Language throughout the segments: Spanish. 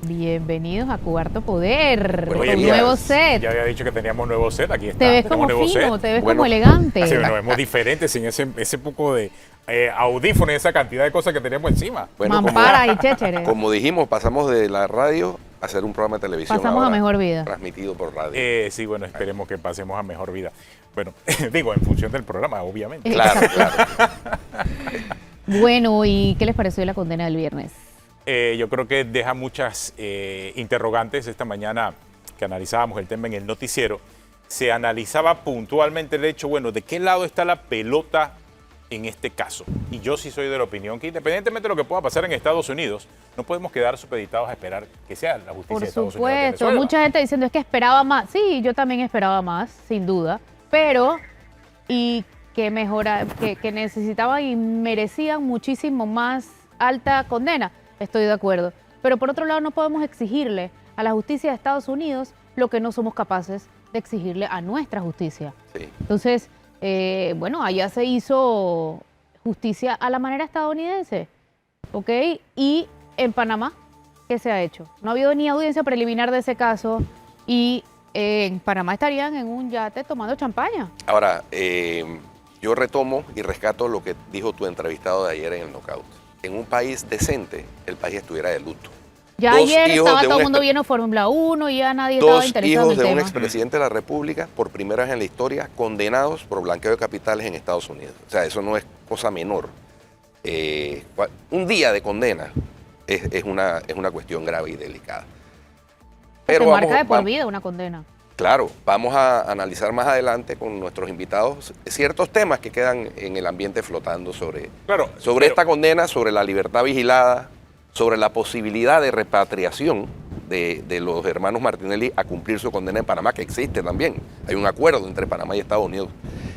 Bienvenidos a Cuarto Poder, Buenos con días. nuevo set. Ya había dicho que teníamos nuevo set, aquí está. Te ves tenemos como nuevo fino, set. te ves Bueno, como elegante. Así nos vemos diferentes sin ese poco de audífonos y esa cantidad de cosas que teníamos encima. Bueno, Mamparas y chécheres. como dijimos, pasamos de la radio a hacer un programa de televisión. Pasamos a ahora, mejor vida. Transmitido por radio. Sí, bueno, esperemos que pasemos a mejor vida. Bueno, digo, en función del programa, obviamente. Claro, claro. Bueno, ¿y qué les pareció la condena del viernes? Yo creo que deja muchas interrogantes. Esta mañana que analizábamos el tema en el noticiero, se analizaba puntualmente el hecho, bueno, ¿de qué lado está la pelota en este caso? Y yo sí soy de la opinión que independientemente de lo que pueda pasar en Estados Unidos, no podemos quedar supeditados a esperar que sea la justicia Por de Estados Unidos. supuesto, de Venezuela. mucha gente diciendo es que esperaba más. Sí, yo también esperaba más, sin duda, pero y que que necesitaban y merecían muchísimo más alta condena. Estoy de acuerdo. Pero por otro lado, no podemos exigirle a la justicia de Estados Unidos lo que no somos capaces de exigirle a nuestra justicia. Sí. Entonces, bueno, allá se hizo justicia a la manera estadounidense, ¿ok? Y en Panamá, ¿qué se ha hecho? No ha habido ni audiencia preliminar de ese caso y en Panamá estarían en un yate tomando champaña. Ahora, yo retomo y rescato lo que dijo tu entrevistado de ayer en el Knockout. En un país decente, el país estuviera de luto. Ya Dos ayer hijos estaba de todo un el mundo extre- viendo Fórmula 1 y ya nadie estaba Dos interesado en hijos el de un tema. expresidente de la República, por primera vez en la historia, condenados por blanqueo de capitales en Estados Unidos. O sea, eso no es cosa menor. Un día de condena es una cuestión grave y delicada. Pero marca de por vamos- vida una condena. Claro, vamos a analizar más adelante con nuestros invitados ciertos temas que quedan en el ambiente flotando sobre Claro, esta condena, sobre la libertad vigilada, sobre la posibilidad de repatriación de los hermanos Martinelli a cumplir su condena en Panamá, que existe también. Hay un acuerdo entre Panamá y Estados Unidos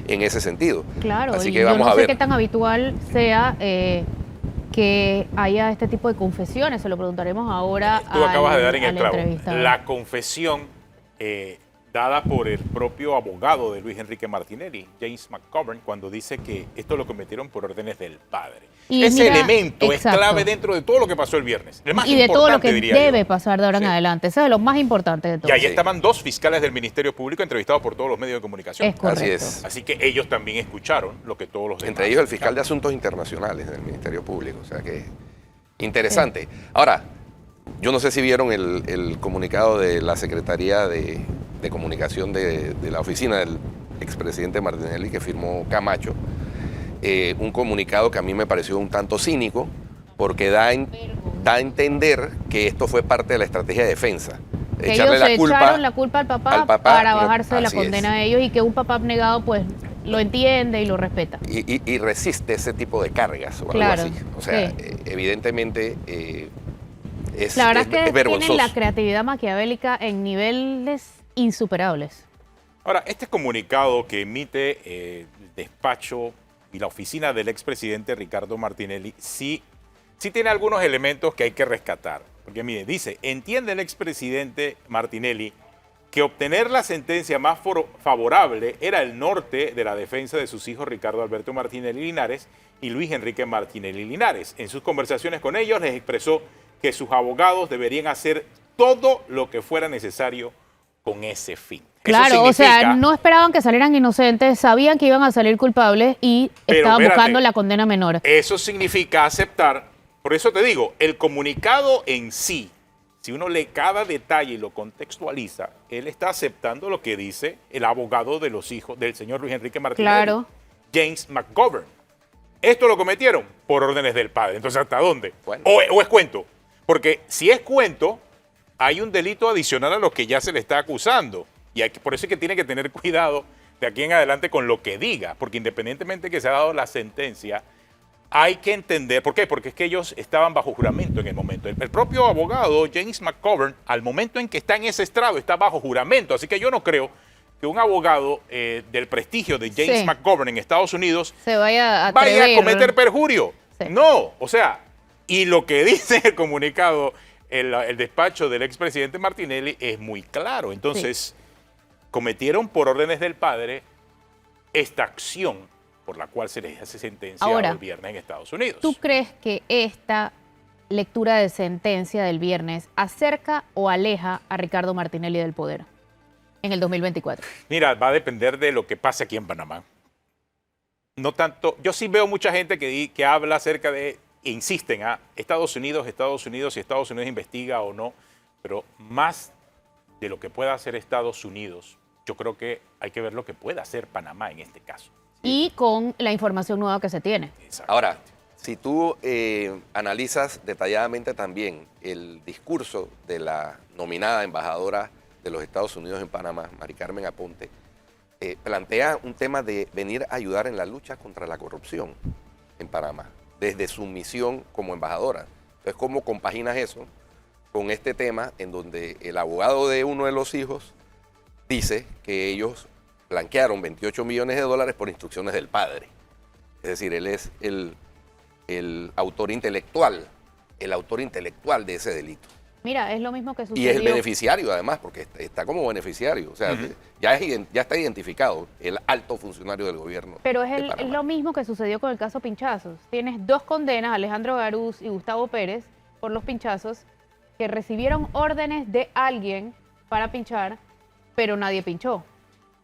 en ese sentido. Claro, Así y que yo vamos no a sé ver. qué tan habitual sea que haya este tipo de confesiones. Se lo preguntaremos ahora Tú acabas de dar en al el clavo. entrevistador. La confesión dada por el propio abogado de Luis Enrique Martinelli, James McGovern, cuando dice que esto lo cometieron por órdenes del padre. Y Ese mira, elemento exacto. es clave dentro de todo lo que pasó el viernes. El más Y de todo lo importante, que diría debe yo. pasar de ahora en Sí. adelante. Eso es lo más importante de todo. Y ahí Sí. estaban dos fiscales del Ministerio Público entrevistados por todos los medios de comunicación. Es correcto. Así es. Así que ellos también escucharon lo que todos los demás Entre ellos el fiscal de escucharon. Asuntos Internacionales del Ministerio Público. O sea que interesante. Ahora, yo no sé si vieron el comunicado de la Secretaría de Comunicación de la oficina del expresidente Martinelli que firmó Camacho. Un comunicado que a mí me pareció un tanto cínico porque da a entender que esto fue parte de la estrategia de defensa. Que ellos se echaron la culpa al papá para no, bajarse de la así es. condena a ellos y que un papá abnegado pues lo entiende y lo respeta. Y resiste ese tipo de cargas o Claro, algo así. O sea, sí. Evidentemente es, La verdad es- es que es tienen vergonzoso. la creatividad maquiavélica en niveles insuperables. Ahora, este comunicado que emite el despacho y la oficina del expresidente Ricardo Martinelli sí tiene algunos elementos que hay que rescatar. Porque mire, dice, entiende el expresidente Martinelli que obtener la sentencia más favorable era el norte de la defensa de sus hijos Ricardo Alberto Martinelli Linares y Luis Enrique Martinelli Linares. En sus conversaciones con ellos les expresó que sus abogados deberían hacer todo lo que fuera necesario con ese fin. Eso Claro, o sea, significa- no esperaban que salieran inocentes, sabían que iban a salir culpables y Pero estaban espérate. buscando la condena menor. Eso significa aceptar, por eso te digo, el comunicado en sí, si uno lee cada detalle y lo contextualiza, él está aceptando lo que dice el abogado de los hijos del señor Luis Enrique Martinelli, Claro. James McGovern. Esto lo cometieron por órdenes del padre. Entonces, ¿hasta dónde? Bueno. O es cuento. Porque si es cuento, hay un delito adicional a lo que ya se le está acusando. Y por eso es que tiene que tener cuidado de aquí en adelante con lo que diga. Porque independientemente que se ha dado la sentencia, hay que entender. ¿Por qué? Porque es que ellos estaban bajo juramento en el momento. El propio abogado, James McGovern, al momento en que está en ese estrado, está bajo juramento. Así que yo no creo que un abogado del prestigio de James Sí. McGovern en Estados Unidos Se vaya a vaya atrever. a cometer perjurio. Sí. No, o sea, y lo que dice el comunicado, el despacho del expresidente Martinelli es muy claro. Entonces, cometieron por órdenes del padre esta acción por la cual se les hace sentencia Ahora, el viernes en Estados Unidos. ¿Tú crees que esta lectura de sentencia del viernes acerca o aleja a Ricardo Martinelli del poder en el 2024? Mira, va a depender de lo que pase aquí en Panamá. No tanto, yo sí veo mucha gente que habla acerca de, e insisten a Estados Unidos, si Estados Unidos investiga o no, pero más de lo que pueda hacer Estados Unidos, yo creo que hay que ver lo que pueda hacer Panamá en este caso. Y con la información nueva que se tiene. Ahora, si tú analizas detalladamente también el discurso de la nominada embajadora de los Estados Unidos en Panamá, Mari Carmen Aponte, plantea un tema de venir a ayudar en la lucha contra la corrupción en Panamá, desde su misión como embajadora. Entonces, ¿cómo compaginas eso con este tema en donde el abogado de uno de los hijos dice que ellos blanquearon 28 millones de dólares por instrucciones del padre? Es decir, él es el autor intelectual de ese delito. Mira, es lo mismo que sucedió. Y es el beneficiario, además, porque está como beneficiario. O sea, ya está identificado el alto funcionario del gobierno. Pero es de Panamá. lo mismo que sucedió con el caso Pinchazos. Tienes dos condenas, Alejandro Garús y Gustavo Pérez, por los pinchazos, que recibieron órdenes de alguien para pinchar, pero nadie pinchó.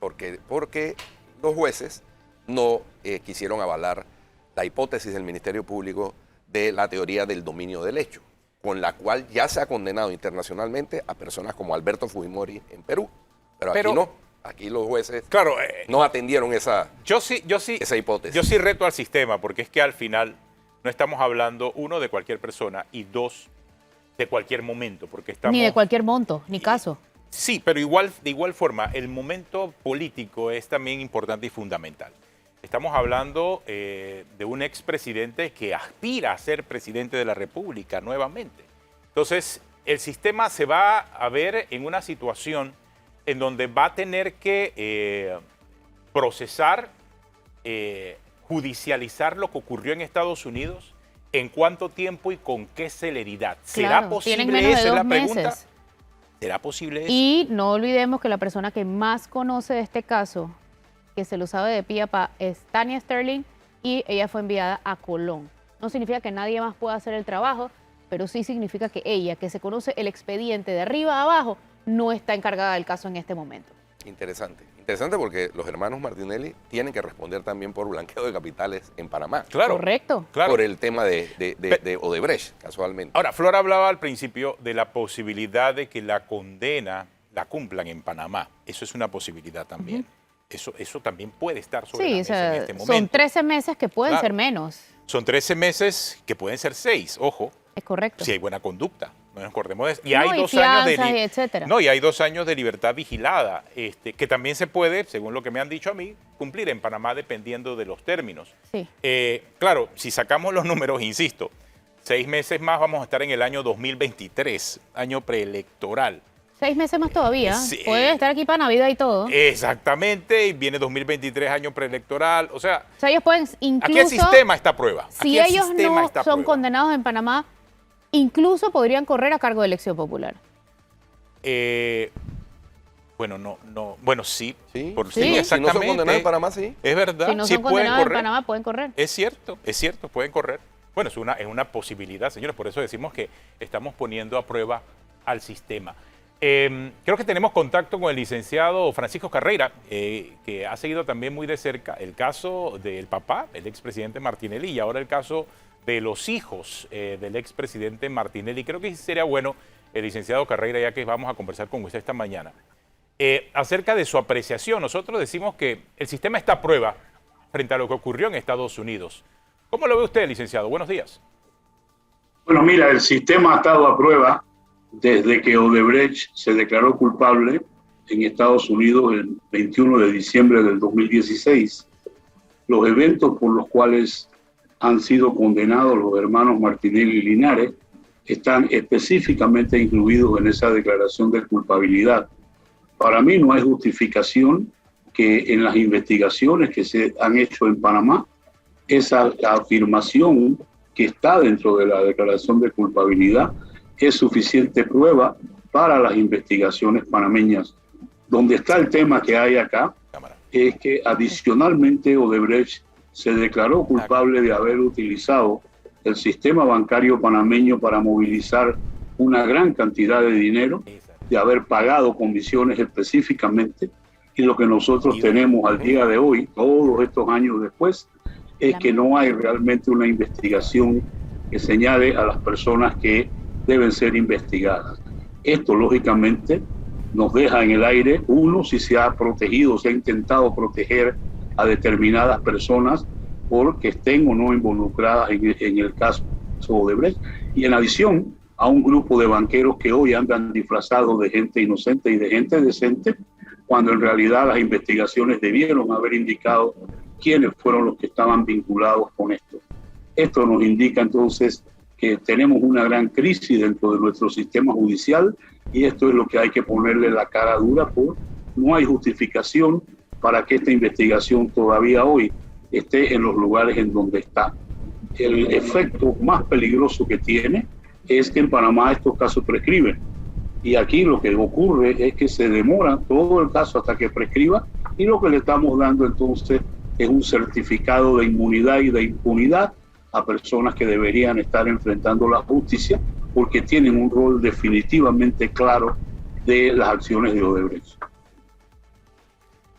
Porque los jueces no quisieron avalar la hipótesis del Ministerio Público de la teoría del dominio del hecho, con la cual ya se ha condenado internacionalmente a personas como Alberto Fujimori en Perú. Pero aquí no. Aquí los jueces no atendieron esa hipótesis. Yo sí reto al sistema, porque es que al final no estamos hablando, uno, de cualquier persona, y dos, de cualquier momento, porque estamos... Ni de cualquier monto, ni caso. Sí, pero de igual forma, el momento político es también importante y fundamental. Estamos hablando de un expresidente que aspira a ser presidente de la República nuevamente. Entonces, el sistema se va a ver en una situación en donde va a tener que procesar, judicializar lo que ocurrió en Estados Unidos, en cuánto tiempo y con qué celeridad. ¿Será posible? Esa es la pregunta. ¿Será posible eso? Y no olvidemos que la persona que más conoce de este caso, que se lo sabe de pie a pa, es Tania Sterling, y ella fue enviada a Colón. No significa que nadie más pueda hacer el trabajo, pero sí significa que ella, que se conoce el expediente de arriba a abajo, no está encargada del caso en este momento. Interesante. Interesante porque los hermanos Martinelli tienen que responder también por blanqueo de capitales en Panamá. Claro. Correcto. Claro. Por el tema de Odebrecht, casualmente. Ahora, Flor hablaba al principio de la posibilidad de que la condena la cumplan en Panamá. Eso es una posibilidad también. Eso también puede estar sobre la mesa en este momento. Son 13 meses que pueden ser menos. Son 13 meses que pueden ser 6, ojo. Es correcto. Si hay buena conducta. No nos acordemos de eso. Y No, hay y 2 años de etcétera. No, y hay 2 años de libertad vigilada, que también se puede, según lo que me han dicho a mí, cumplir en Panamá dependiendo de los términos. Sí. Claro, si sacamos los números, insisto, 6 meses más vamos a estar en el año 2023, año preelectoral. 6 meses más todavía. Sí. Puede estar aquí para Navidad y todo. Exactamente, y viene 2023, año preelectoral. O sea, ellos pueden incluso... aquí el sistema está a prueba. Si ellos no son condenados en Panamá, incluso podrían correr a cargo de elección popular. Bueno, sí. Sí, Sí, exactamente. Si no son condenados en Panamá, sí. Es verdad. Si no son condenados en Panamá, pueden correr. Es cierto, pueden correr. Bueno, es una posibilidad, señores. Por eso decimos que estamos poniendo a prueba al sistema. Creo que tenemos contacto con el licenciado Francisco Carreira, que ha seguido también muy de cerca el caso del papá, el expresidente Martinelli, y ahora el caso de los hijos del expresidente Martinelli. Creo que sería bueno, el licenciado Carreira, ya que vamos a conversar con usted esta mañana, acerca de su apreciación. Nosotros decimos que el sistema está a prueba frente a lo que ocurrió en Estados Unidos. ¿Cómo lo ve usted, licenciado? Buenos días. Bueno, mira, el sistema ha estado a prueba desde que Odebrecht se declaró culpable en Estados Unidos el 21 de diciembre del 2016. Los eventos por los cuales han sido condenados los hermanos Martinelli y Linares están específicamente incluidos en esa declaración de culpabilidad. Para mí no hay justificación que en las investigaciones que se han hecho en Panamá, esa afirmación que está dentro de la declaración de culpabilidad es suficiente prueba para las investigaciones panameñas. Donde está el tema que hay acá es que adicionalmente Odebrecht se declaró culpable de haber utilizado el sistema bancario panameño para movilizar una gran cantidad de dinero, de haber pagado comisiones específicamente, y lo que nosotros tenemos al día de hoy, todos estos años después, es que no hay realmente una investigación que señale a las personas que deben ser investigadas. Esto, lógicamente, nos deja en el aire, uno, si se ha protegido, se ha intentado proteger a determinadas personas porque estén o no involucradas en el caso Odebrecht, y en adición a un grupo de banqueros que hoy andan disfrazados de gente inocente y de gente decente, cuando en realidad las investigaciones debieron haber indicado quiénes fueron los que estaban vinculados con esto. Esto nos indica entonces que tenemos una gran crisis dentro de nuestro sistema judicial, y esto es lo que hay que ponerle la cara dura, por no hay justificación para que esta investigación todavía hoy esté en los lugares en donde está. El efecto más peligroso que tiene es que en Panamá estos casos prescriben, y aquí lo que ocurre es que se demora todo el caso hasta que prescriba, y lo que le estamos dando entonces es un certificado de inmunidad y de impunidad a personas que deberían estar enfrentando la justicia porque tienen un rol definitivamente claro de las acciones de Odebrecht.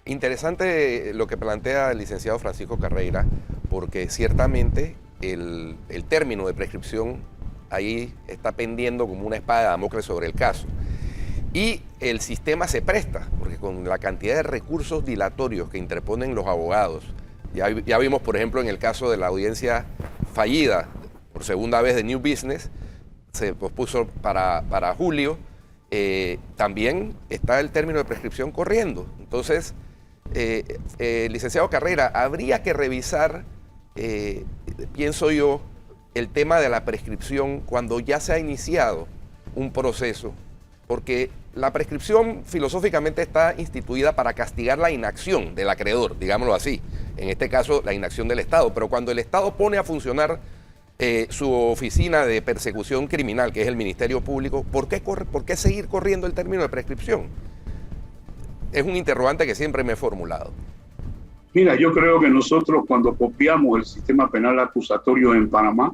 Interesante lo que plantea el licenciado Francisco Carreira, porque ciertamente el término de prescripción ahí está pendiendo como una espada de Damocles sobre el caso. Y el sistema se presta, porque con la cantidad de recursos dilatorios que interponen los abogados, ya vimos, por ejemplo, en el caso de la audiencia fallida por segunda vez de New Business, se pospuso para julio, también está el término de prescripción corriendo. Entonces, licenciado Carreira, habría que revisar, pienso yo, el tema de la prescripción cuando ya se ha iniciado un proceso, porque la prescripción filosóficamente está instituida para castigar la inacción del acreedor, digámoslo así, en este caso la inacción del Estado, pero cuando el Estado pone a funcionar su oficina de persecución criminal, que es el Ministerio Público, ¿por qué seguir corriendo el término de prescripción? Es un interrogante que siempre me he formulado. Mira, yo creo que nosotros cuando copiamos el sistema penal acusatorio en Panamá,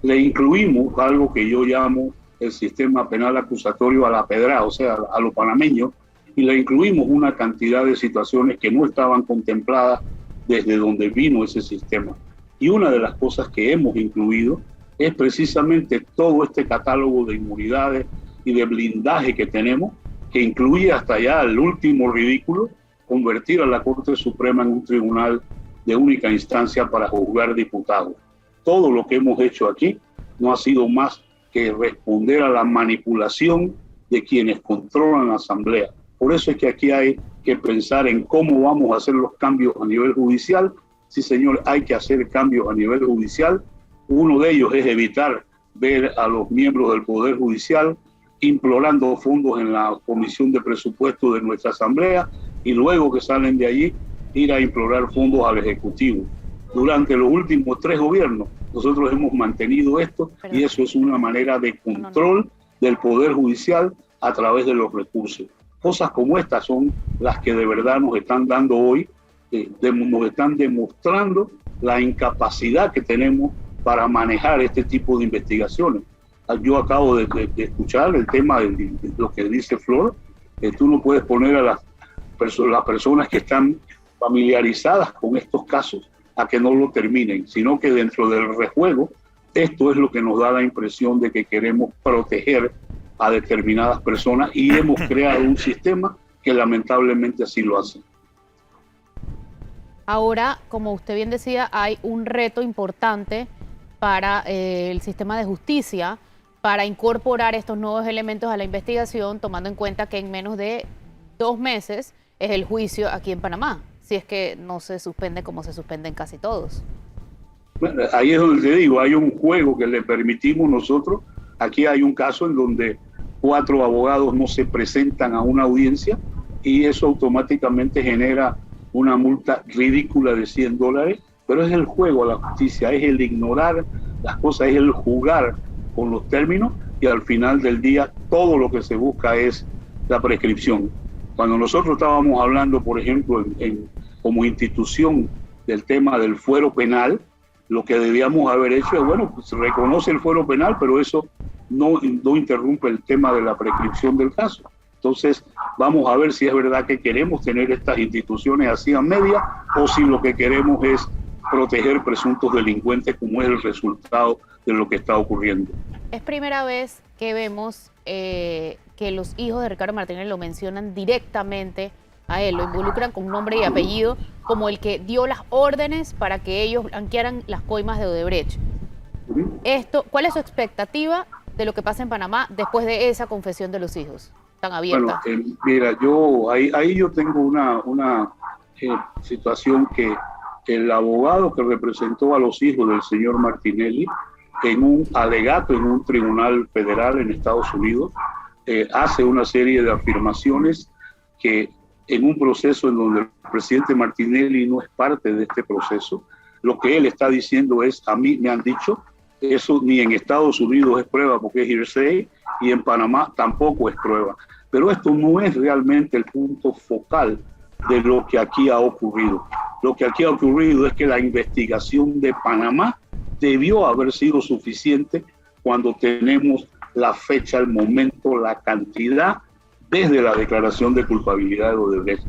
le incluimos algo que yo llamo el sistema penal acusatorio a la pedra, o sea, a lo panameño, y le incluimos una cantidad de situaciones que no estaban contempladas desde donde vino ese sistema. Y una de las cosas que hemos incluido es precisamente todo este catálogo de inmunidades y de blindaje que tenemos, que incluye hasta allá el último ridículo, convertir a la Corte Suprema en un tribunal de única instancia para juzgar diputados. Todo lo que hemos hecho aquí no ha sido más que responder a la manipulación de quienes controlan la Asamblea. Por eso es que aquí hay que pensar en cómo vamos a hacer los cambios a nivel judicial. Sí, señor, hay que hacer cambios a nivel judicial. Uno de ellos es evitar ver a los miembros del Poder Judicial implorando fondos en la Comisión de Presupuesto de nuestra Asamblea, y luego que salen de allí, ir a implorar fondos al Ejecutivo. Durante los últimos 3 gobiernos, nosotros hemos mantenido esto, y eso es una manera de control del Poder Judicial a través de los recursos. Cosas como estas son las que de verdad nos están dando hoy, nos están demostrando la incapacidad que tenemos para manejar este tipo de investigaciones. Yo acabo de escuchar el tema de lo que dice Flor, que tú no puedes poner a las personas que están familiarizadas con estos casos a que no lo terminen, sino que dentro del rejuego, esto es lo que nos da la impresión de que queremos proteger a determinadas personas, y hemos creado un sistema que lamentablemente así lo hace. Ahora, como usted bien decía, hay un reto importante para el sistema de justicia para incorporar estos nuevos elementos a la investigación, tomando en cuenta que en menos de 2 meses es el juicio aquí en Panamá, si es que no se suspende como se suspenden casi todos. Bueno, ahí es donde te digo, hay un juego que le permitimos nosotros. Aquí hay un caso en donde 4 abogados no se presentan a una audiencia, y eso automáticamente genera una multa ridícula de $100, pero es el juego a la justicia, es el ignorar las cosas, es el jugar con los términos, y al final del día todo lo que se busca es la prescripción. Cuando nosotros estábamos hablando, por ejemplo, como institución del tema del fuero penal, Lo que debíamos haber hecho es, bueno, pues se reconoce el fuero penal, pero eso no interrumpe el tema de la prescripción del caso. Entonces, vamos a ver si es verdad que queremos tener estas instituciones así a media o si lo que queremos es proteger presuntos delincuentes, como es el resultado de lo que está ocurriendo. Es primera vez que vemos que los hijos de Ricardo Martinelli lo mencionan directamente a él, lo involucran con nombre y apellido como el que dio las órdenes para que ellos blanquearan las coimas de Odebrecht. ¿Cuál es su expectativa de lo que pasa en Panamá después de esa confesión de los hijos tan abierta? Bueno, mira, ahí yo tengo una situación que el abogado que representó a los hijos del señor Martinelli en un alegato en un tribunal federal en Estados Unidos hace una serie de afirmaciones que en un proceso en donde el presidente Martinelli no es parte de este proceso, lo que él está diciendo es, a mí me han dicho, eso ni en Estados Unidos es prueba porque es hearsay y en Panamá tampoco es prueba. Pero esto no es realmente el punto focal de lo que aquí ha ocurrido. Lo que aquí ha ocurrido es que la investigación de Panamá debió haber sido suficiente cuando tenemos la fecha, el momento, la cantidad desde la declaración de culpabilidad de Odebrecht.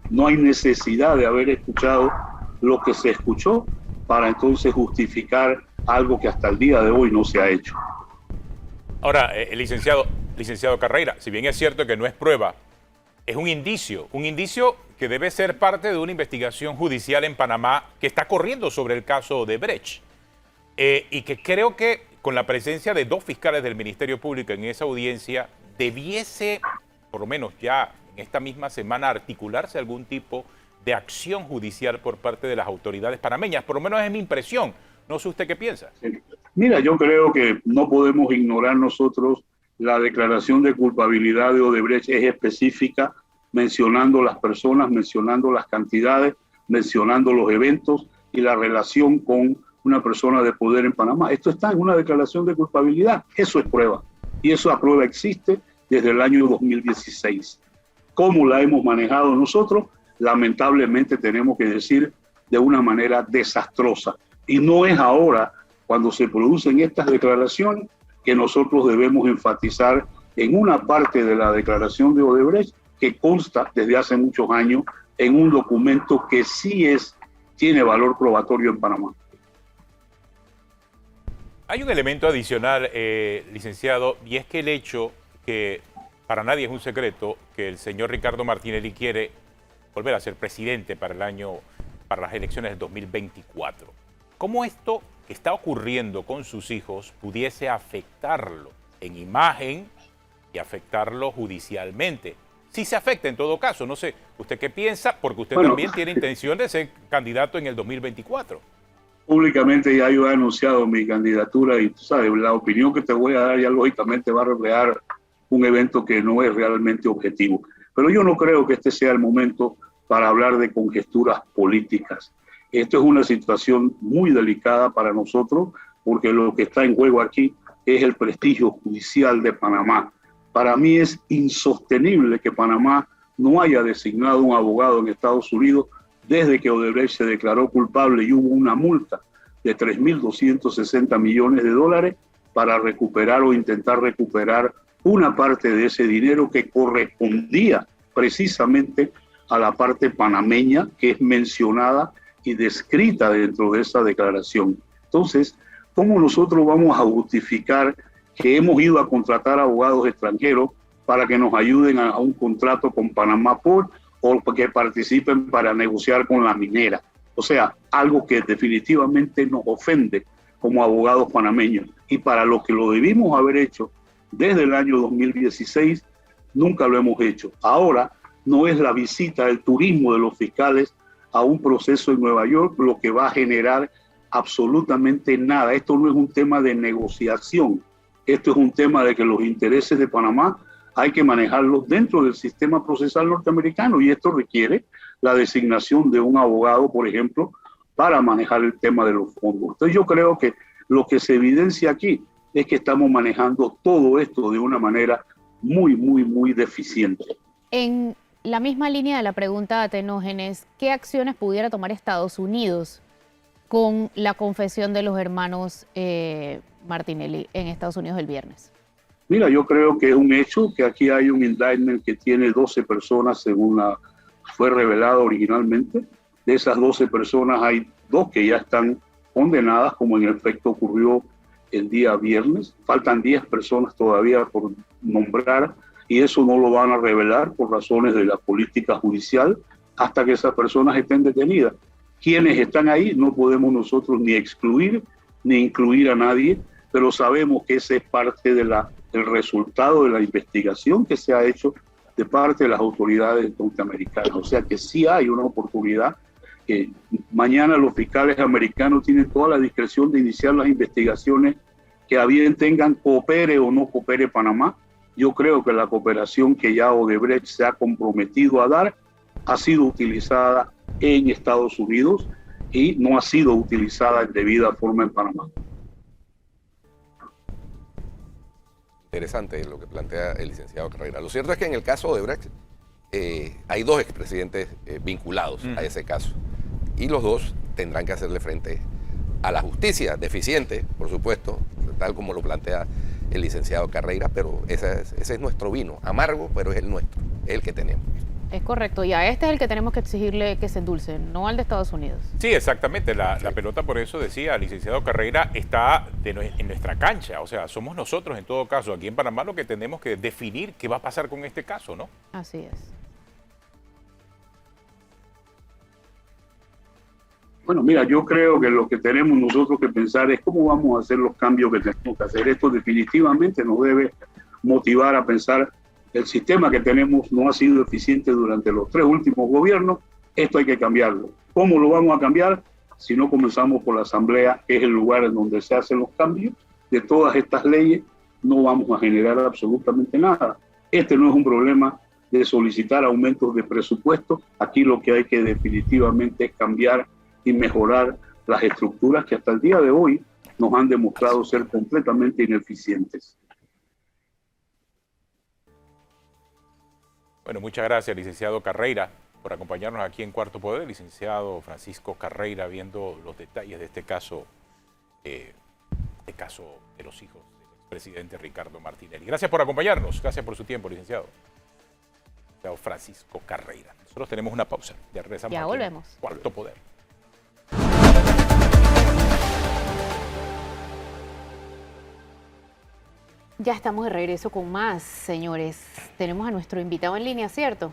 No hay necesidad de haber escuchado lo que se escuchó para entonces justificar algo que hasta el día de hoy no se ha hecho. Ahora, licenciado Carreira, si bien es cierto que no es prueba, es un indicio que debe ser parte de una investigación judicial en Panamá que está corriendo sobre el caso de Odebrecht. Y que creo que con la presencia de 2 fiscales del Ministerio Público en esa audiencia, debiese, por lo menos ya en esta misma semana, articularse algún tipo de acción judicial por parte de las autoridades panameñas. Por lo menos es mi impresión. No sé usted qué piensa. Mira, yo creo que no podemos ignorar nosotros la declaración de culpabilidad de Odebrecht. Es específica, mencionando las personas, mencionando las cantidades, mencionando los eventos y la relación con una persona de poder en Panamá. Esto está en una declaración de culpabilidad. Eso es prueba. Y esa prueba existe desde el año 2016. ¿Cómo la hemos manejado nosotros? Lamentablemente tenemos que decir de una manera desastrosa. Y no es ahora, cuando se producen estas declaraciones, que nosotros debemos enfatizar en una parte de la declaración de Odebrecht que consta desde hace muchos años en un documento que sí tiene valor probatorio en Panamá. Hay un elemento adicional, licenciado, y es que el hecho que para nadie es un secreto que el señor Ricardo Martinelli quiere volver a ser presidente para las elecciones del 2024. ¿Cómo esto que está ocurriendo con sus hijos pudiese afectarlo en imagen y afectarlo judicialmente? Si se afecta en todo caso, no sé, ¿usted qué piensa? Porque usted también tiene intención de ser candidato en el 2024. Públicamente ya yo he anunciado mi candidatura y tú sabes, la opinión que te voy a dar ya lógicamente va a reflejar un evento que no es realmente objetivo. Pero yo no creo que este sea el momento para hablar de conjeturas políticas. Esto es una situación muy delicada para nosotros porque lo que está en juego aquí es el prestigio judicial de Panamá. Para mí es insostenible que Panamá no haya designado un abogado en Estados Unidos desde que Odebrecht se declaró culpable y hubo una multa de 3.260 millones de dólares para recuperar o intentar recuperar una parte de ese dinero que correspondía precisamente a la parte panameña que es mencionada y descrita dentro de esa declaración. Entonces, ¿cómo nosotros vamos a justificar que hemos ido a contratar abogados extranjeros para que nos ayuden a un contrato con Panamá Port o que participen para negociar con la minera? O sea, algo que definitivamente nos ofende como abogados panameños. Y para lo que lo debimos haber hecho desde el año 2016, nunca lo hemos hecho. Ahora no es la visita, el turismo de los fiscales a un proceso en Nueva York lo que va a generar absolutamente nada. Esto no es un tema de negociación. Esto es un tema de que los intereses de Panamá hay que manejarlos dentro del sistema procesal norteamericano y esto requiere la designación de un abogado, por ejemplo, para manejar el tema de los fondos. Entonces yo creo que lo que se evidencia aquí es que estamos manejando todo esto de una manera muy deficiente. En la misma línea de la pregunta de Atenógenes, ¿qué acciones pudiera tomar Estados Unidos con la confesión de los hermanos Martinelli en Estados Unidos el viernes? Mira, yo creo que es un hecho que aquí hay un indictment que tiene 12 personas según fue revelado originalmente. De esas 12 personas hay 2 que ya están condenadas, como en efecto ocurrió el día viernes. Faltan 10 personas todavía por nombrar y eso no lo van a revelar por razones de la política judicial hasta que esas personas estén detenidas. Quienes están ahí no podemos nosotros ni excluir ni incluir a nadie, pero sabemos que ese es parte de del resultado de la investigación que se ha hecho de parte de las autoridades norteamericanas. O sea que sí hay una oportunidad. Mañana los fiscales americanos tienen toda la discreción de iniciar las investigaciones que a bien tengan, coopere o no coopere Panamá. Yo creo que la cooperación que ya Odebrecht se ha comprometido a dar ha sido utilizada en Estados Unidos y no ha sido utilizada en debida forma en Panamá. Interesante lo que plantea el licenciado Carrera. Lo cierto es que en el caso de Odebrecht hay 2 expresidentes vinculados a ese caso y los 2 tendrán que hacerle frente a la justicia, deficiente, por supuesto, tal como lo plantea el licenciado Carreira, pero ese es nuestro vino, amargo, pero es el nuestro, es el que tenemos. Es correcto, y a este es el que tenemos que exigirle que se endulce, no al de Estados Unidos. Sí, exactamente. La pelota, por eso decía el licenciado Carreira, está en nuestra cancha. O sea, somos nosotros en todo caso, aquí en Panamá, lo que tenemos que definir qué va a pasar con este caso, ¿no? Así es. Bueno, mira, yo creo que lo que tenemos nosotros que pensar es cómo vamos a hacer los cambios que tenemos que hacer. Esto definitivamente nos debe motivar a pensar el sistema que tenemos no ha sido eficiente durante los 3 últimos gobiernos. Esto hay que cambiarlo. ¿Cómo lo vamos a cambiar? Si no comenzamos por la Asamblea, que es el lugar en donde se hacen los cambios de todas estas leyes, no vamos a generar absolutamente nada. Este no es un problema de solicitar aumentos de presupuesto. Aquí lo que hay que definitivamente es cambiar y mejorar las estructuras que hasta el día de hoy nos han demostrado ser completamente ineficientes. Bueno, muchas gracias, licenciado Carreira, por acompañarnos aquí en Cuarto Poder. Licenciado Francisco Carreira, viendo los detalles de este caso de los hijos del expresidente Ricardo Martinelli. Gracias por acompañarnos, gracias por su tiempo, licenciado. Licenciado Francisco Carreira. Nosotros tenemos una pausa, ya regresamos. Ya volvemos. Cuarto Poder. Ya estamos de regreso con más, señores. Tenemos a nuestro invitado en línea, ¿cierto?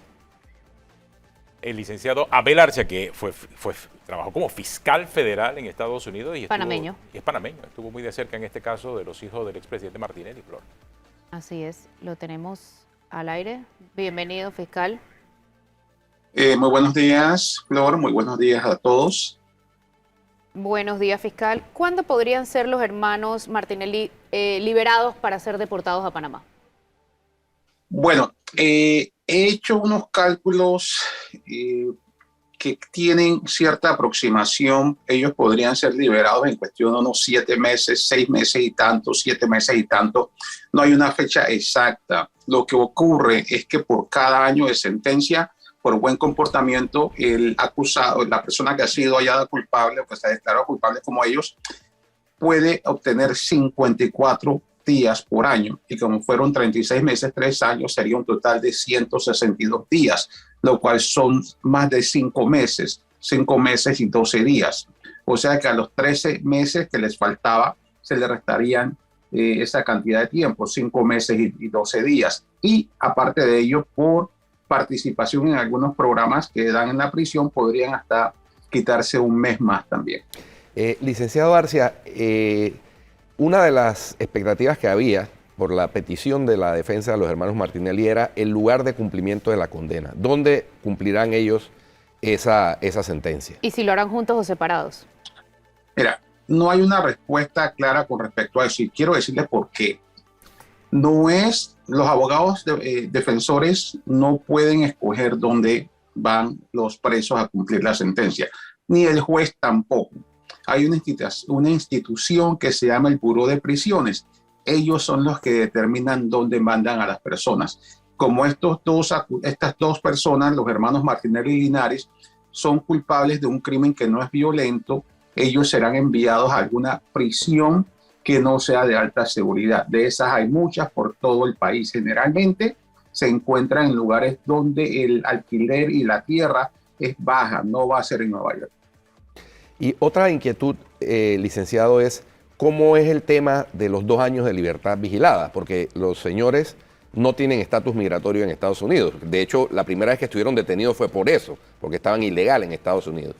El licenciado Abel Arcia, que trabajó como fiscal federal en Estados Unidos. Y panameño. Es panameño. Estuvo muy de cerca en este caso de los hijos del expresidente Martinelli, Flor. Así es, lo tenemos al aire. Bienvenido, fiscal. Muy buenos días, Flor. Muy buenos días a todos. Buenos días, fiscal. ¿Cuándo podrían ser los hermanos Martinelli liberados para ser deportados a Panamá? Bueno, he hecho unos cálculos que tienen cierta aproximación. Ellos podrían ser liberados en cuestión de unos 7 meses, 6 meses y tanto, 7 meses y tanto. No hay una fecha exacta. Lo que ocurre es que por cada año de sentencia, por buen comportamiento, el acusado, la persona que ha sido hallada culpable o que se ha declarado culpable como ellos, puede obtener 54 días por año. Y como fueron 36 meses, 3 años, sería un total de 162 días, lo cual son más de 5 meses y 12 días. O sea que a los 13 meses que les faltaba, se le restarían esa cantidad de tiempo, 5 meses y 12 días. Y aparte de ello, por participación en algunos programas que dan en la prisión, podrían hasta quitarse un mes más también. Licenciado Arcia, una de las expectativas que había por la petición de la defensa de los hermanos Martinelli era el lugar de cumplimiento de la condena. ¿Dónde cumplirán ellos esa sentencia? ¿Y si lo harán juntos o separados? Mira, no hay una respuesta clara con respecto a eso y quiero decirles por qué. Los abogados defensores no pueden escoger dónde van los presos a cumplir la sentencia, ni el juez tampoco. Hay una institución que se llama el Buró de Prisiones. Ellos son los que determinan dónde mandan a las personas. Como estas 2 personas, los hermanos Martinelli y Linares, son culpables de un crimen que no es violento, ellos serán enviados a alguna prisión que no sea de alta seguridad. De esas hay muchas por todo el país. Generalmente se encuentran en lugares donde el alquiler y la tierra es baja, no va a ser en Nueva York. Y otra inquietud, licenciado, es cómo es el tema de los 2 años de libertad vigilada, porque los señores no tienen estatus migratorio en Estados Unidos. De hecho, la primera vez que estuvieron detenidos fue por eso, porque estaban ilegal en Estados Unidos.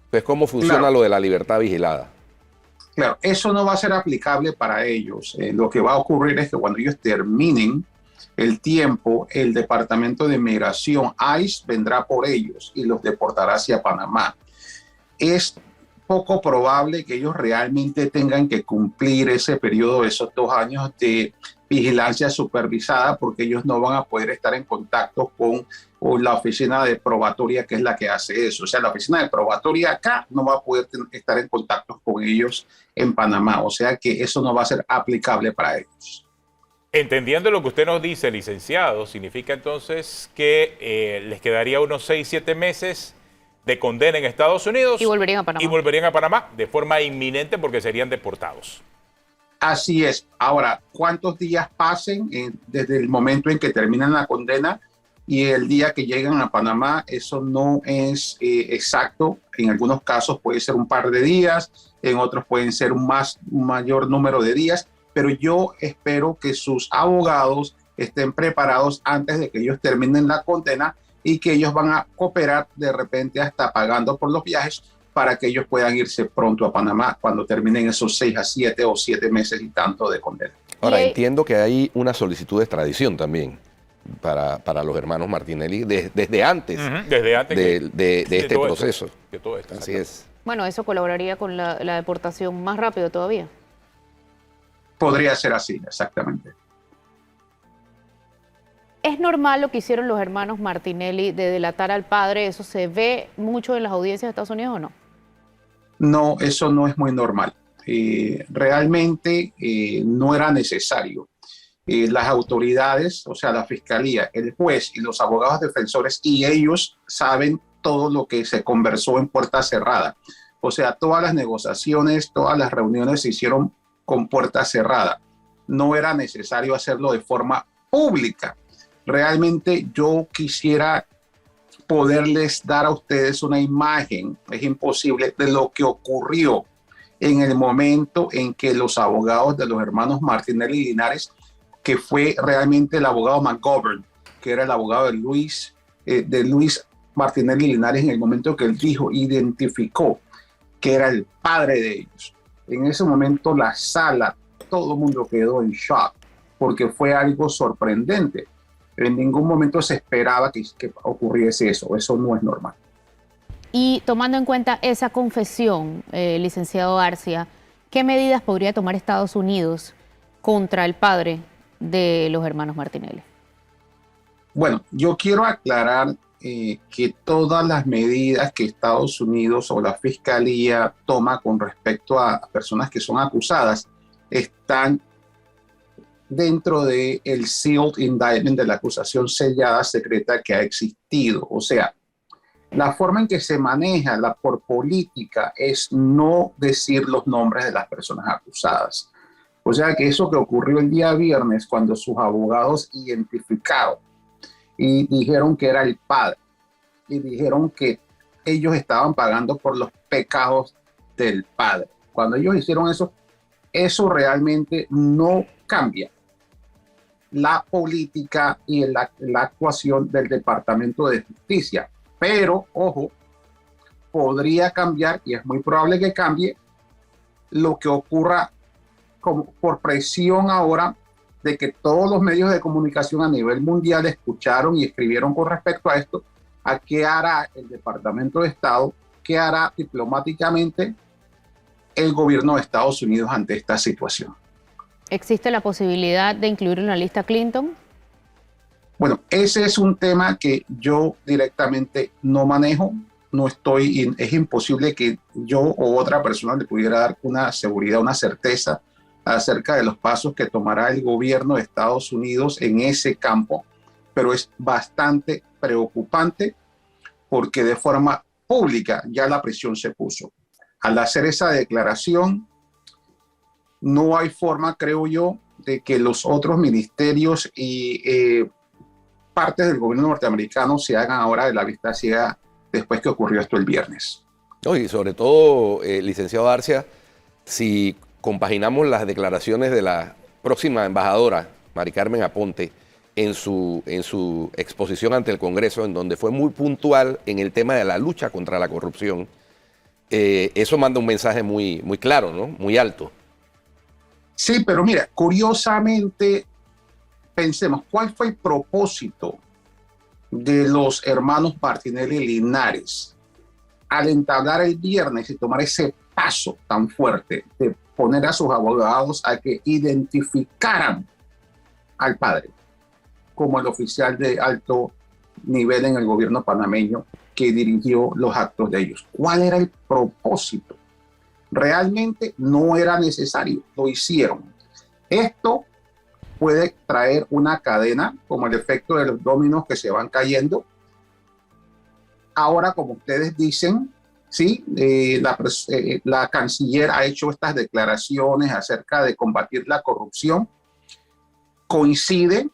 Entonces, ¿cómo funciona lo de la libertad vigilada? Claro, eso no va a ser aplicable para ellos. Lo que va a ocurrir es que cuando ellos terminen el tiempo, el Departamento de Migración, ICE, vendrá por ellos y los deportará hacia Panamá. Es poco probable que ellos realmente tengan que cumplir ese periodo, esos 2 años de vigilancia supervisada, porque ellos no van a poder estar en contacto con la oficina de probatoria, que es la que hace eso. O sea, la oficina de probatoria acá no va a poder estar en contacto con ellos en Panamá. O sea que eso no va a ser aplicable para ellos. Entendiendo lo que usted nos dice, licenciado, significa entonces que les quedaría unos 6, 7 meses de condena en Estados Unidos. Y volverían a Panamá. Y volverían a Panamá de forma inminente porque serían deportados. Así es. Ahora, ¿cuántos días pasen desde el momento en que terminan la condena y el día que llegan a Panamá? Eso no es exacto. En algunos casos puede ser un par de días, en otros pueden ser un mayor número de días, pero yo espero que sus abogados estén preparados antes de que ellos terminen la condena y que ellos van a cooperar de repente hasta pagando por los viajes para que ellos puedan irse pronto a Panamá cuando terminen esos 6 a 7 o 7 meses y tanto de condena. Ahora, entiendo que hay una solicitud de extradición también para los hermanos Martinelli desde antes, desde antes de este proceso. De todo esto. Así es. Bueno, eso colaboraría con la deportación más rápido todavía. Podría ser así, exactamente. ¿Es normal lo que hicieron los hermanos Martinelli de delatar al padre? ¿Eso se ve mucho en las audiencias de Estados Unidos o no? No, eso no es muy normal. Realmente no era necesario. Las autoridades, o sea, la fiscalía, el juez y los abogados defensores, y ellos saben todo lo que se conversó en puerta cerrada. O sea, todas las negociaciones, todas las reuniones se hicieron con puerta cerrada. No era necesario hacerlo de forma pública. Realmente yo quisiera poderles dar a ustedes una imagen, es imposible, de lo que ocurrió en el momento en que los abogados de los hermanos Martinelli y Linares, que fue realmente el abogado McGovern, que era el abogado de Luis Martinelli y Linares, en el momento que él identificó que era el padre de ellos. En ese momento la sala, todo el mundo quedó en shock, porque fue algo sorprendente. En ningún momento se esperaba que ocurriese eso. Eso no es normal. Y tomando en cuenta esa confesión, licenciado Arcia, ¿qué medidas podría tomar Estados Unidos contra el padre de los hermanos Martinelli? Bueno, yo quiero aclarar que todas las medidas que Estados Unidos o la Fiscalía toma con respecto a personas que son acusadas están dentro del sealed indictment, de la acusación sellada secreta que ha existido. O sea, la forma en que se maneja por política es no decir los nombres de las personas acusadas. O sea que eso que ocurrió el día viernes, cuando sus abogados identificaron y dijeron que era el padre, y dijeron que ellos estaban pagando por los pecados del padre. Cuando ellos hicieron eso, eso realmente no cambia la política y la actuación del Departamento de Justicia. Pero, ojo, podría cambiar, y es muy probable que cambie, lo que ocurra por presión ahora de que todos los medios de comunicación a nivel mundial escucharon y escribieron con respecto a esto, a qué hará el Departamento de Estado, qué hará diplomáticamente el gobierno de Estados Unidos ante esta situación. ¿Existe la posibilidad de incluir en la lista Clinton? Bueno, ese es un tema que yo directamente no manejo, es imposible que yo o otra persona le pudiera dar una seguridad, una certeza acerca de los pasos que tomará el gobierno de Estados Unidos en ese campo, pero es bastante preocupante porque de forma pública ya la presión se puso. al hacer esa declaración, no hay forma, creo yo, de que los otros ministerios y partes del gobierno norteamericano se hagan ahora de la vista ciega después que ocurrió esto el viernes. No, y sobre todo, licenciado Arcia, si compaginamos las declaraciones de la próxima embajadora, Mari Carmen Aponte, en su exposición ante el Congreso, en donde fue muy puntual en el tema de la lucha contra la corrupción, eso manda un mensaje muy, muy claro, ¿no? Muy alto. Sí, pero mira, curiosamente, pensemos, ¿cuál fue el propósito de los hermanos Martinelli y Linares al entablar el viernes y tomar ese paso tan fuerte de poner a sus abogados a que identificaran al padre como el oficial de alto nivel en el gobierno panameño que dirigió los actos de ellos? ¿Cuál era el propósito? Realmente no era necesario, lo hicieron. Esto puede traer una cadena, como el efecto de los dominos que se van cayendo. Ahora, como ustedes dicen, sí, la canciller ha hecho estas declaraciones acerca de combatir la corrupción. Coincide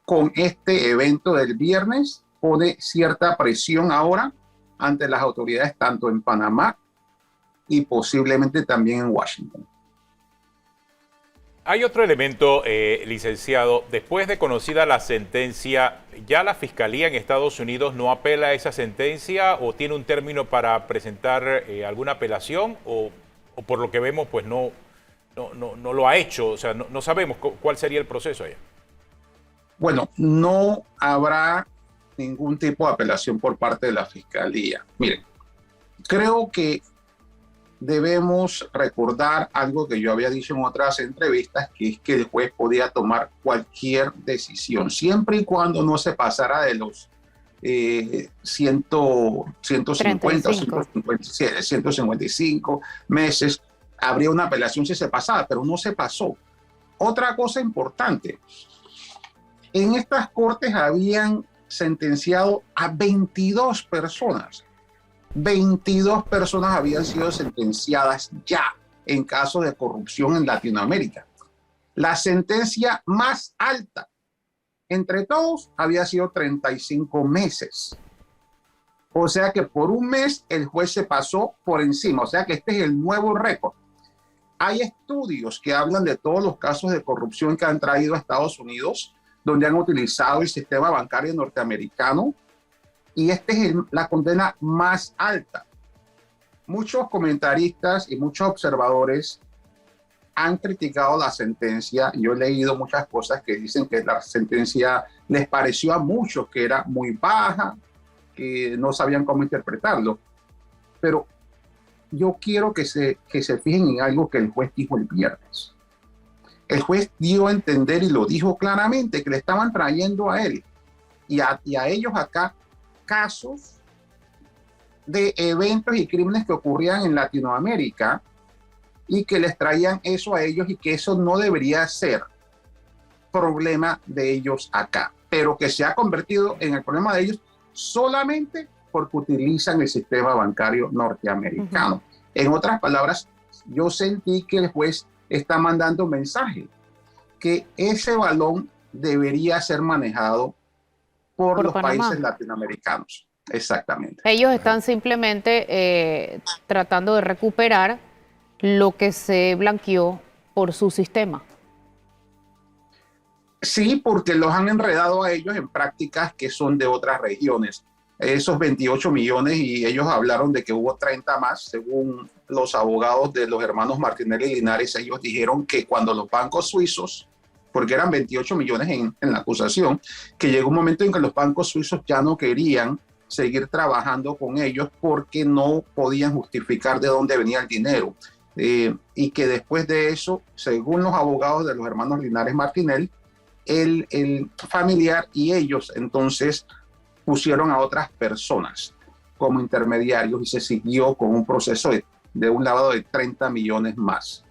con este evento del viernes, pone cierta presión ahora ante las autoridades tanto en Panamá y posiblemente también en Washington. Hay otro elemento, licenciado. Después de conocida la sentencia, ¿ya la Fiscalía en Estados Unidos no apela a esa sentencia o tiene un término para presentar alguna apelación? O por lo que vemos, pues no lo ha hecho. O sea, no sabemos cuál sería el proceso allá. Bueno, no habrá ningún tipo de apelación por parte de la Fiscalía. Miren, creo que debemos recordar algo que yo había dicho en otras entrevistas, que es que el juez podía tomar cualquier decisión, siempre y cuando no se pasara de los 150 o 155 meses. Habría una apelación si se pasaba, pero no se pasó. Otra cosa importante, en estas cortes habían sentenciado a 22 personas. 22 personas habían sido sentenciadas ya en casos de corrupción en Latinoamérica. La sentencia más alta entre todos había sido 35 meses. O sea que por un mes el juez se pasó por encima. O sea que este es el nuevo récord. Hay estudios que hablan de todos los casos de corrupción que han traído a Estados Unidos, donde han utilizado el sistema bancario norteamericano, y esta es la condena más alta. Muchos comentaristas y muchos observadores han criticado la sentencia. Yo he leído muchas cosas que dicen que la sentencia les pareció a muchos que era muy baja, que no sabían cómo interpretarlo. Pero yo quiero que se fijen en algo que el juez dijo el viernes. El juez dio a entender y lo dijo claramente que le estaban trayendo a él y a ellos acá casos de eventos y crímenes que ocurrían en Latinoamérica y que les traían eso a ellos y que eso no debería ser problema de ellos acá, pero que se ha convertido en el problema de ellos solamente porque utilizan el sistema bancario norteamericano. En otras palabras, yo sentí que el juez está mandando un mensaje que ese balón debería ser manejado por los Panamá. países latinoamericanos. Exactamente. Ellos están simplemente tratando de recuperar lo que se blanqueó por su sistema. Sí, porque los han enredado a ellos en prácticas que son de otras regiones. Esos 28 millones, y ellos hablaron de que hubo 30 más, según los abogados de los hermanos Martinelli y Linares. Ellos dijeron que cuando los bancos suizos, porque eran 28 millones en la acusación, que llegó un momento en que los bancos suizos ya no querían seguir trabajando con ellos porque no podían justificar de dónde venía el dinero. Y que después de eso, según los abogados de los hermanos Linares Martinelli, el familiar y ellos entonces pusieron a otras personas como intermediarios y se siguió con un proceso de un lavado de 30 millones más.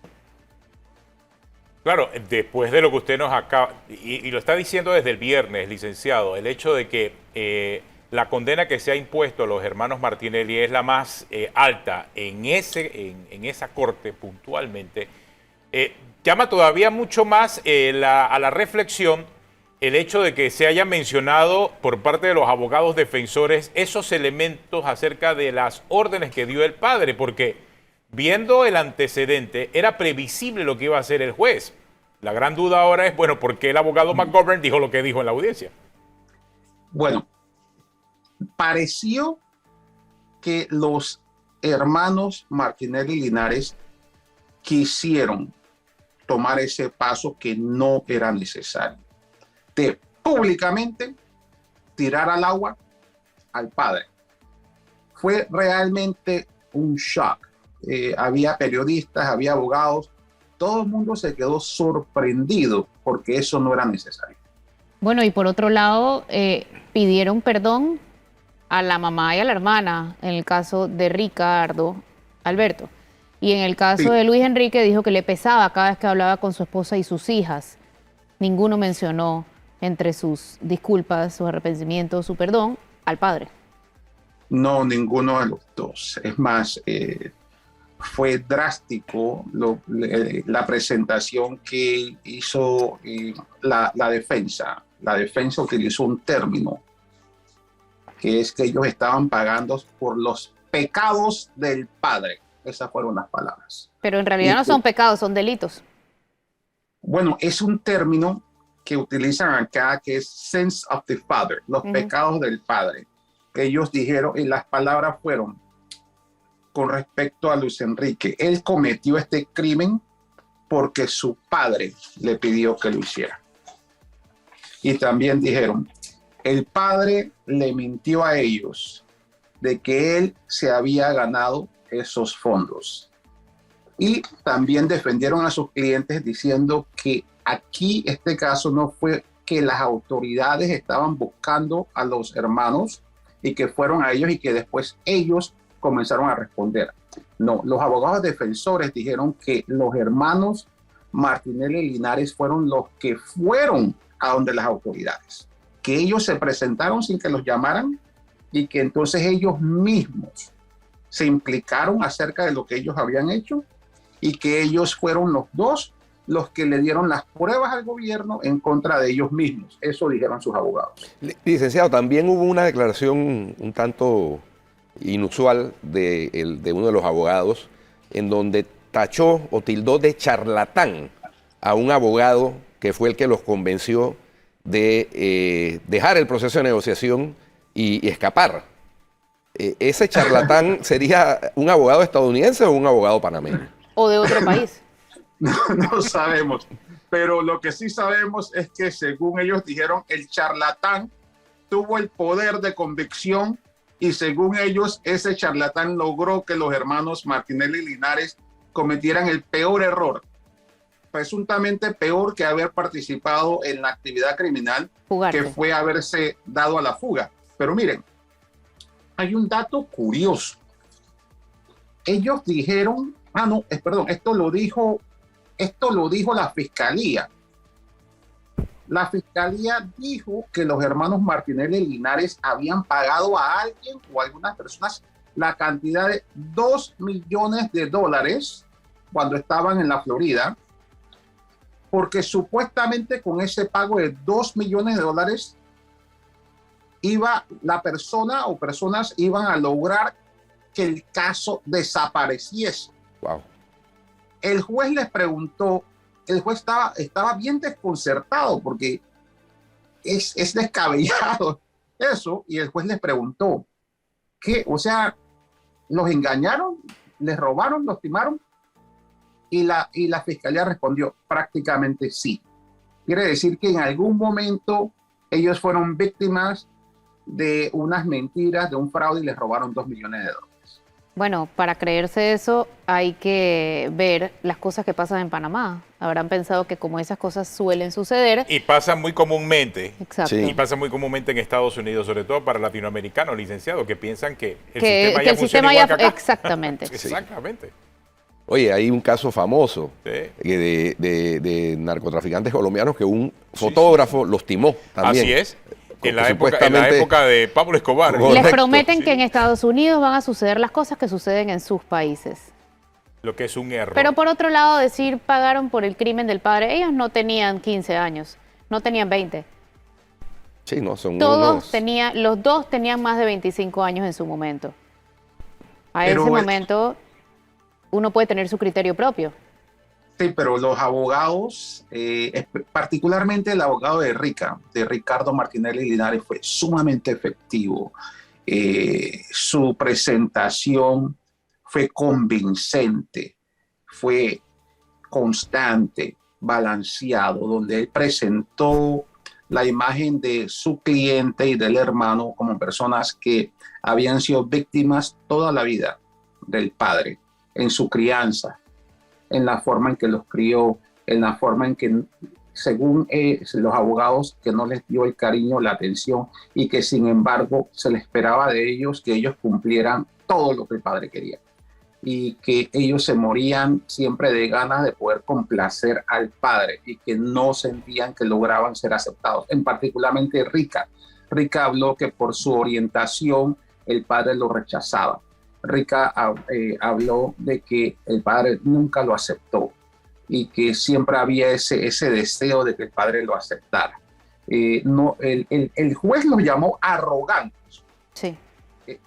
Claro, después de lo que usted nos acaba, y lo está diciendo desde el viernes, licenciado, el hecho de que la condena que se ha impuesto a los hermanos Martinelli es la más alta en esa corte puntualmente, llama todavía mucho más a la reflexión el hecho de que se haya mencionado por parte de los abogados defensores esos elementos acerca de las órdenes que dio el padre, porque viendo el antecedente era previsible lo que iba a hacer el juez. La gran duda ahora es, bueno, ¿por qué el abogado McGovern dijo lo que dijo en la audiencia? Bueno, pareció que los hermanos Martinelli y Linares quisieron tomar ese paso que no era necesario, de públicamente tirar al agua al padre. Fue realmente un shock. Había periodistas, había abogados, todo el mundo se quedó sorprendido porque eso no era necesario. Bueno, y por otro lado, pidieron perdón a la mamá y a la hermana en el caso de Ricardo Alberto. Y en el caso de Luis Enrique dijo que le pesaba cada vez que hablaba con su esposa y sus hijas. Ninguno mencionó entre sus disculpas, su arrepentimiento, su perdón, al padre. No, ninguno de los dos. Es más, fue drástico la presentación que hizo la defensa. La defensa utilizó un término, que es que ellos estaban pagando por los pecados del padre. Esas fueron las palabras. Pero en realidad no son pecados, son delitos. Bueno, es un término que utilizan acá que es sins of the father, los pecados del padre. Ellos dijeron, y las palabras fueron con respecto a Luis Enrique. Él cometió este crimen porque su padre le pidió que lo hiciera. Y también dijeron, el padre le mintió a ellos de que él se había ganado esos fondos. Y también defendieron a sus clientes diciendo que aquí este caso no fue que las autoridades estaban buscando a los hermanos y que fueron a ellos y que después ellos comenzaron a responder. No, los abogados defensores dijeron que los hermanos Martinelli y Linares fueron los que fueron a donde las autoridades, que ellos se presentaron sin que los llamaran y que entonces ellos mismos se implicaron acerca de lo que ellos habían hecho y que ellos fueron los dos los que le dieron las pruebas al gobierno en contra de ellos mismos. Eso dijeron sus abogados. Licenciado, también hubo una declaración un tanto inusual de uno de los abogados en donde tachó o tildó de charlatán a un abogado que fue el que los convenció de dejar el proceso de negociación y escapar. ¿Ese charlatán sería un abogado estadounidense o un abogado panameño? O de otro país. No sabemos, pero lo que sí sabemos es que según ellos dijeron, el charlatán tuvo el poder de convicción y según ellos, ese charlatán logró que los hermanos Martinelli y Linares cometieran el peor error, presuntamente peor que haber participado en la actividad criminal, que fue haberse dado a la fuga. Pero miren, hay un dato curioso. Ellos dijeron, esto lo dijo la fiscalía. La fiscalía dijo que los hermanos Martinelli y Linares habían pagado a alguien o a algunas personas la cantidad de $2 millones cuando estaban en la Florida, porque supuestamente con ese pago de $2 millones iba la persona o personas iban a lograr que el caso desapareciese. Wow. El juez les preguntó, el juez estaba bien desconcertado porque es descabellado eso, y el juez les preguntó, ¿qué? O sea, ¿los engañaron? ¿Les robaron? ¿Los timaron? Y la fiscalía respondió, prácticamente sí. Quiere decir que en algún momento ellos fueron víctimas de unas mentiras, de un fraude y les robaron $2 millones. Bueno, para creerse eso hay que ver las cosas que pasan en Panamá. Habrán pensado que como esas cosas suelen suceder. Y pasan muy comúnmente. Exacto. Sí. Y pasa muy comúnmente en Estados Unidos, sobre todo para latinoamericanos, licenciados, que piensan que el Que sistema ya el funciona sistema igual ya... que acá. Exactamente. Exactamente. Oye, hay un caso famoso Sí. de narcotraficantes colombianos que un fotógrafo los timó también. Así es. En la supuestamente época de Pablo Escobar. Correcto. Les prometen Sí. que en Estados Unidos van a suceder las cosas que suceden en sus países. Lo que es un error. Pero por otro lado, decir pagaron por el crimen del padre, ellos no tenían 15 años, no tenían 20. Sí, no, son Todos unos... tenían, los dos tenían más de 25 años en su momento. A Pero ese el- momento uno puede tener su criterio propio. Sí, pero los abogados, particularmente el abogado de Ricardo Martinelli Linares, fue sumamente efectivo. Su presentación fue convincente, fue constante, balanceado, donde él presentó la imagen de su cliente y del hermano como personas que habían sido víctimas toda la vida del padre en su crianza, en la forma en que los crió, en la forma en que, según los abogados, que no les dio el cariño, la atención, y que sin embargo se les esperaba de ellos que ellos cumplieran todo lo que el padre quería. Y que ellos se morían siempre de ganas de poder complacer al padre y que no sentían que lograban ser aceptados. En particularmente Rica. Rica habló que por su orientación el padre lo rechazaba. Rica habló de que el padre nunca lo aceptó y que siempre había ese deseo de que el padre lo aceptara. El juez los llamó arrogantes. Sí.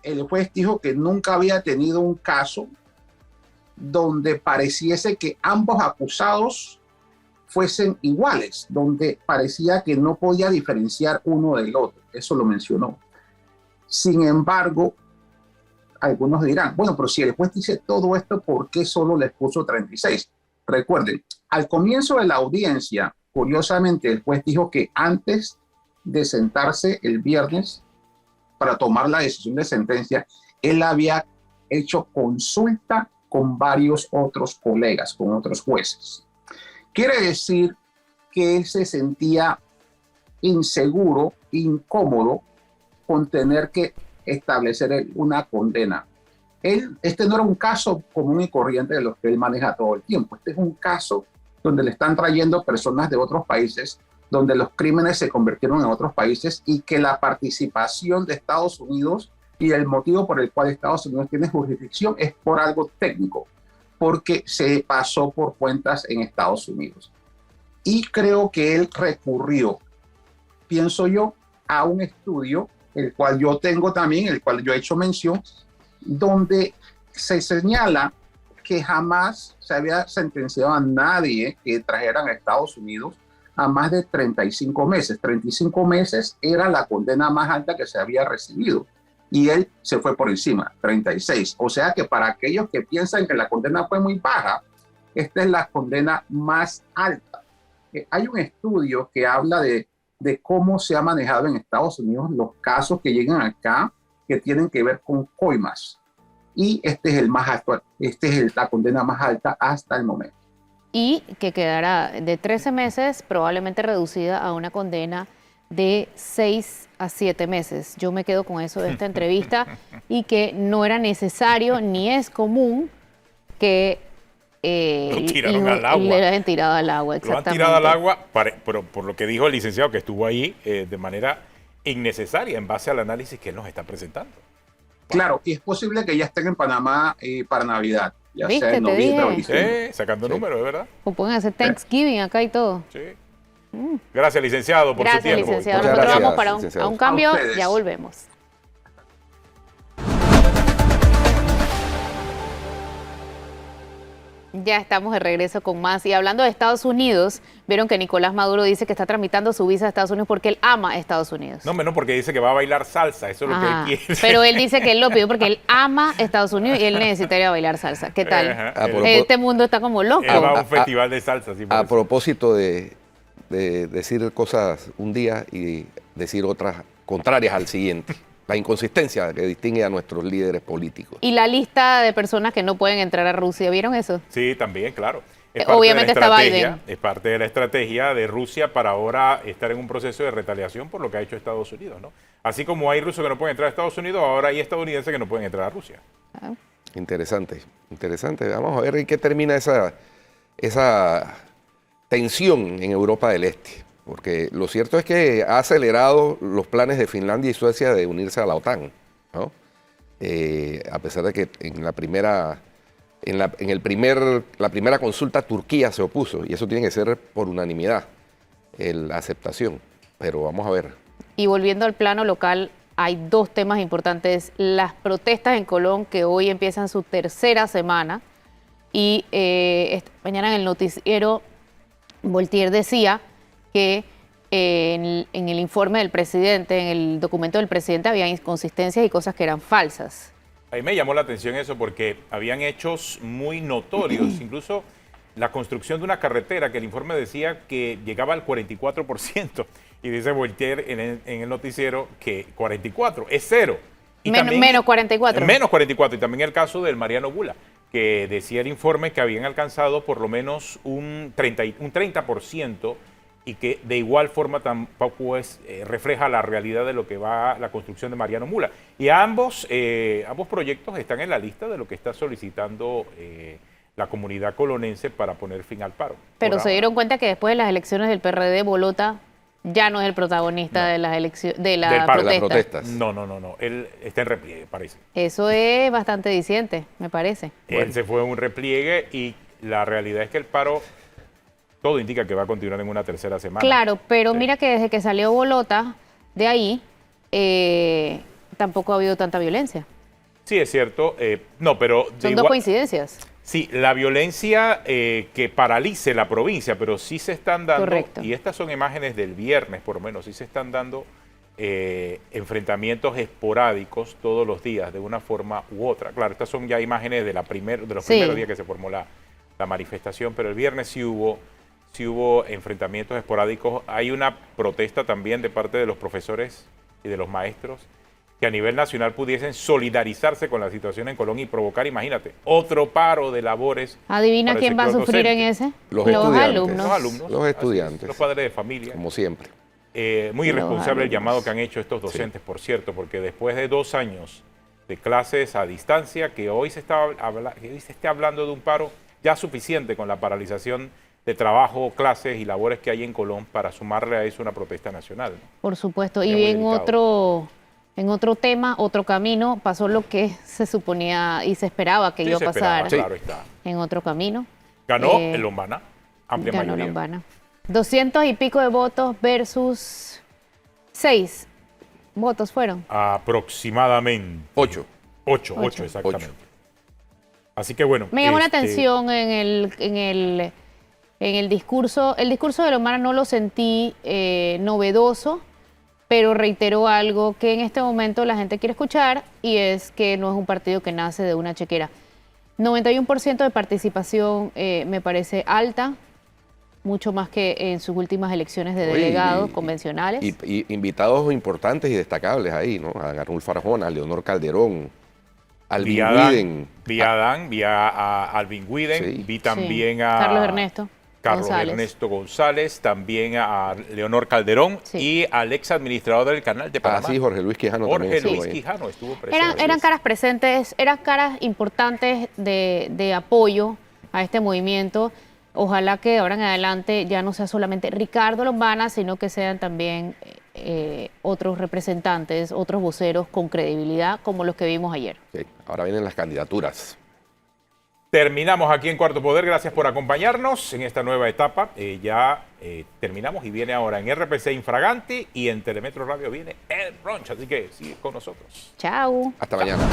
El juez dijo que nunca había tenido un caso donde pareciese que ambos acusados fuesen iguales, donde parecía que no podía diferenciar uno del otro. Eso lo mencionó. Sin embargo, algunos dirán, bueno, pero si el juez dice todo esto, ¿por qué solo les puso 36? Recuerden, al comienzo de la audiencia, curiosamente, el juez dijo que antes de sentarse el viernes para tomar la decisión de sentencia, él había hecho consulta con varios otros colegas, con otros jueces. Quiere decir que él se sentía inseguro, incómodo con tener que establecer una condena. Este no era un caso común y corriente de los que él maneja todo el tiempo. Este es un caso donde le están trayendo personas de otros países, donde los crímenes se convirtieron en otros países y que la participación de Estados Unidos y el motivo por el cual Estados Unidos tiene jurisdicción es por algo técnico, porque se pasó por cuentas en Estados Unidos. Y creo que él recurrió, pienso yo, a un estudio, el cual yo tengo también, el cual yo he hecho mención, donde se señala que jamás se había sentenciado a nadie que trajeran a Estados Unidos a más de 35 meses. 35 meses era la condena más alta que se había recibido. Y él se fue por encima, 36. O sea que para aquellos que piensan que la condena fue muy baja, esta es la condena más alta. Hay un estudio que habla de cómo se ha manejado en Estados Unidos los casos que llegan acá que tienen que ver con coimas. Y este es el más alto, la condena más alta hasta el momento. Y que quedará de 13 meses, probablemente reducida a una condena de 6 a 7 meses. Yo me quedo con eso de esta entrevista y que no era necesario ni es común que Lo tiraron al agua. le hayan tirado al agua. Lo han tirado al agua, pero por lo que dijo el licenciado que estuvo ahí de manera innecesaria en base al análisis que él nos está presentando. Claro, y es posible que ya estén en Panamá para Navidad, ya ¿Viste? sea en Te noviembre o dije. diciembre. Sacando números, ¿es verdad? O pueden hacer Thanksgiving acá y todo. Sí. Gracias, licenciado, por su Gracias, tiempo. licenciado. Muchas Nosotros gracias, vamos para licenciado. a un cambio, A ustedes. ya volvemos. Ya estamos de regreso con más. Y hablando de Estados Unidos, vieron que Nicolás Maduro dice que está tramitando su visa a Estados Unidos porque él ama a Estados Unidos. No, menos porque dice que va a bailar salsa, eso es lo que Ajá. él quiere. Pero él dice que él lo pidió porque él ama Estados Unidos y él necesitaría bailar salsa. ¿Qué tal? Ajá. A propósito- Este mundo está como loco. Él va a un festival de salsa. Sí, por A eso. propósito de decir cosas un día y decir otras contrarias al siguiente. La inconsistencia que distingue a nuestros líderes políticos. Y la lista de personas que no pueden entrar a Rusia, ¿vieron eso? Sí, también, claro. Obviamente está estrategia, Biden. es parte de la estrategia de Rusia para ahora estar en un proceso de retaliación por lo que ha hecho Estados Unidos, ¿no? Así como hay rusos que no pueden entrar a Estados Unidos, ahora hay estadounidenses que no pueden entrar a Rusia. Interesante, interesante. Vamos a ver en qué termina esa tensión en Europa del Este. porque lo cierto es que ha acelerado los planes de Finlandia y Suecia de unirse a la OTAN, ¿no? A pesar de que en la primera consulta Turquía se opuso, y eso tiene que ser por unanimidad, la aceptación, pero vamos a ver. Y volviendo al plano local, hay dos temas importantes. Las protestas en Colón, que hoy empiezan su tercera semana, y mañana en el noticiero Voltier decía que en el informe del presidente, en el documento del presidente, había inconsistencias y cosas que eran falsas. A mí me llamó la atención eso porque habían hechos muy notorios, incluso la construcción de una carretera que el informe decía que llegaba al 44%, y dice Voltaire en el noticiero que 44 es cero. Y menos 44. Menos 44, y también el caso del Mariano Bula, que decía el informe que habían alcanzado por lo menos un 30%, y que de igual forma tampoco refleja la realidad de lo que va la construcción de Mariano Mula. Y ambos proyectos están en la lista de lo que está solicitando la comunidad colonense para poner fin al paro. Pero se dieron cuenta que después de las elecciones del PRD, Bolota ya no es el protagonista de las elecciones, de las protestas. No. Él está en repliegue, parece. Eso es bastante diciente, me parece. Él se fue en un repliegue, y la realidad es que el paro, todo indica que va a continuar en una tercera semana. Claro, pero mira que desde que salió Bolota de ahí, tampoco ha habido tanta violencia. Sí, es cierto. No, pero son dos coincidencias. Sí, la violencia que paralice la provincia, pero sí se están dando, correcto, y estas son imágenes del viernes por lo menos, sí se están dando enfrentamientos esporádicos todos los días de una forma u otra. Claro, estas son ya imágenes de los primeros días que se formó la manifestación, pero el viernes sí hubo enfrentamientos esporádicos. Hay una protesta también de parte de los profesores y de los maestros que a nivel nacional pudiesen solidarizarse con la situación en Colón y provocar, imagínate, otro paro de labores. ¿Adivina quién va a sufrir en ese? Los estudiantes. alumnos. Los estudiantes. Los padres de familia. Como siempre. Muy irresponsable el llamado que han hecho estos docentes, por cierto, porque después de 2 años de clases a distancia, que hoy se esté hablando de un paro ya suficiente con la paralización de trabajo, clases y labores que hay en Colón para sumarle a eso una protesta nacional, ¿no? Por supuesto. Y en otro tema, otro camino, pasó lo que se suponía y se esperaba que iba a pasar. Claro está. En otro camino. Ganó el Lombana, amplia mayoría. Lombana. 200 y pico de votos versus 6 votos fueron. Aproximadamente. 8. 8, exactamente. 8. Así que bueno. Me llamó la atención en el discurso. El discurso de Lombana no lo sentí novedoso, pero reiteró algo que en este momento la gente quiere escuchar, y es que no es un partido que nace de una chequera. 91% de participación me parece alta, mucho más que en sus últimas elecciones de delegados convencionales. Y invitados importantes y destacables ahí, ¿no? A Arnulfo Arjona, a Leonor Calderón, Alvin Guiden. Vi a Alvin Guiden, sí. Vi también a Carlos Ernesto González, también a Leonor Calderón, sí, y al ex administrador del Canal de Panamá. Sí, Jorge Luis Quijano estuvo presente. Eran caras presentes, eran caras importantes de apoyo a este movimiento. Ojalá que ahora en adelante ya no sea solamente Ricardo Lombana, sino que sean también otros representantes, otros voceros con credibilidad, como los que vimos ayer. Sí, ahora vienen las candidaturas. Terminamos aquí en Cuarto Poder. Gracias por acompañarnos en esta nueva etapa. Terminamos, y viene ahora en RPC Infraganti, y en Telemetro Radio viene el brunch. Así que sigue con nosotros. Chao. Hasta mañana.